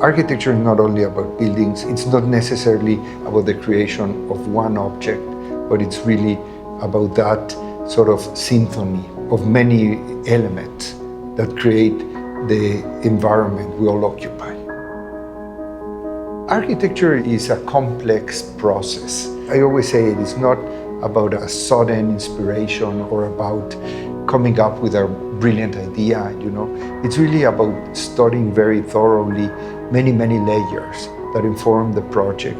Architecture is not only about buildings, it's not necessarily about the creation of one object, but it's really about that sort of symphony of many elements that create the environment we all occupy. Architecture is a complex process. I always say it is not about a sudden inspiration or about coming up with a brilliant idea, It's really about studying very thoroughly many layers that inform the project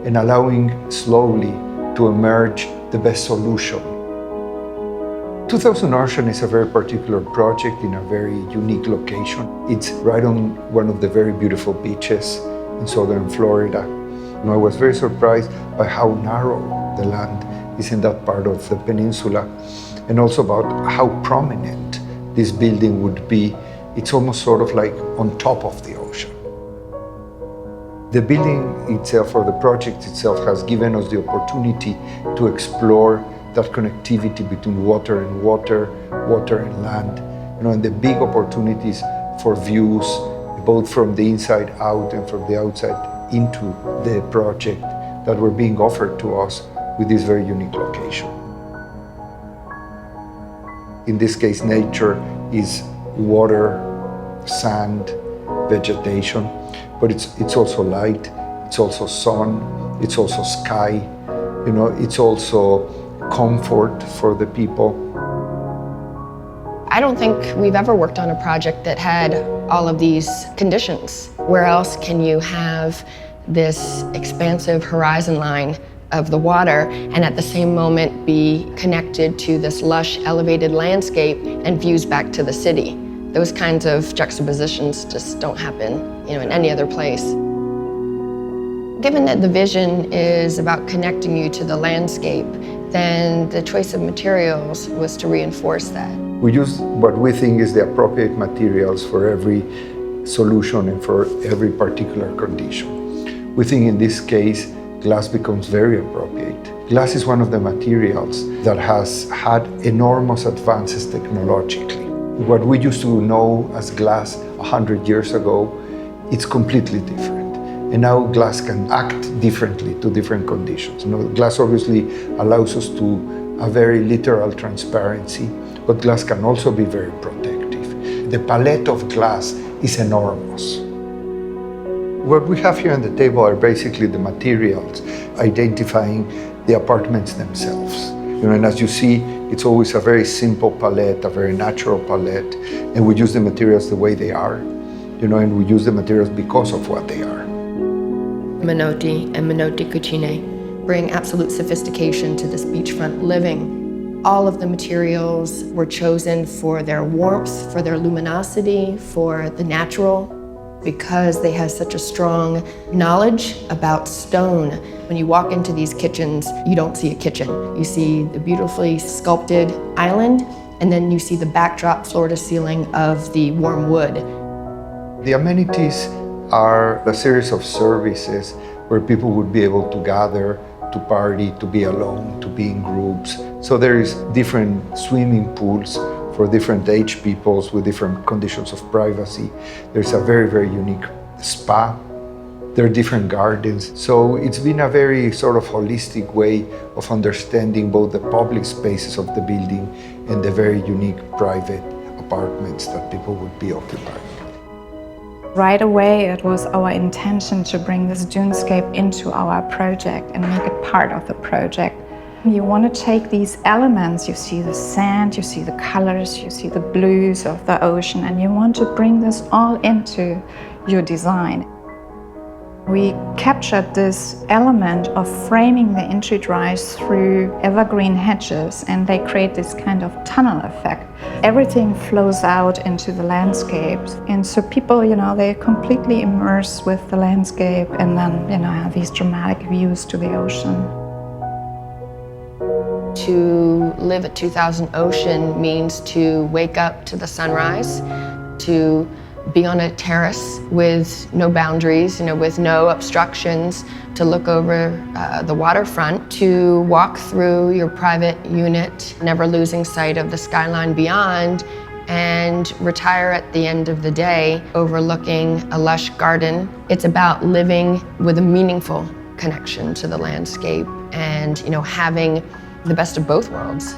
and allowing slowly to emerge the best solution. 2000 Ocean is a very particular project in a very unique location. It's right on one of the very beautiful beaches in southern Florida. I was very surprised by how narrow the land is in that part of the peninsula, and also about how prominent this building would be. It's almost sort of like on top of the ocean. The building itself, or the project itself, has given us the opportunity to explore that connectivity between water and water, water and land, and the big opportunities for views, both from the inside out and from the outside into the project that were being offered to us with this very unique location. In this case, nature is water, sand, vegetation, but it's also light, it's also sun, it's also sky, it's also comfort for the people. I don't think we've ever worked on a project that had all of these conditions. Where else can you have this expansive horizon line of the water and at the same moment be connected to this lush, elevated landscape and views back to the city? Those kinds of juxtapositions just don't happen, in any other place. Given that the vision is about connecting you to the landscape, then the choice of materials was to reinforce that. We use what we think is the appropriate materials for every solution and for every particular condition. We think in this case, glass becomes very appropriate. Glass is one of the materials that has had enormous advances technologically. What we used to know as glass 100 years ago, it's completely different. And now glass can act differently to different conditions. Glass obviously allows us to a very literal transparency, but glass can also be very protective. The palette of glass is enormous. What we have here on the table are basically the materials, identifying the apartments themselves. And as you see, it's always a very simple palette, a very natural palette, and we use the materials the way they are, and we use the materials because of what they are. Minotti and minotticucine bring absolute sophistication to this beachfront living. All of the materials were chosen for their warmth, for their luminosity, for the natural, because they have such a strong knowledge about stone. When you walk into these kitchens, you don't see a kitchen. You see the beautifully sculpted island, and then you see the backdrop floor to ceiling of the warm wood. The amenities are a series of services where people would be able to gather, to party, to be alone, to be in groups. So there is different swimming pools for different age peoples with different conditions of privacy. There's a very unique spa. There are different gardens. So it's been a very sort of holistic way of understanding both the public spaces of the building and the very unique private apartments that people would be occupying. Right away, it was our intention to bring this dunescape into our project and make it part of the project. You want to take these elements, you see the sand, you see the colors, you see the blues of the ocean, and you want to bring this all into your design. We captured this element of framing the entry drives through evergreen hedges, and they create this kind of tunnel effect. Everything flows out into the landscape, and so people, they're completely immersed with the landscape, and then, have these dramatic views to the ocean. To live at 2000 Ocean means to wake up to the sunrise, to be on a terrace with no boundaries, with no obstructions, to look over the waterfront, to walk through your private unit, never losing sight of the skyline beyond, and retire at the end of the day overlooking a lush garden. It's about living with a meaningful connection to the landscape and, having the best of both worlds.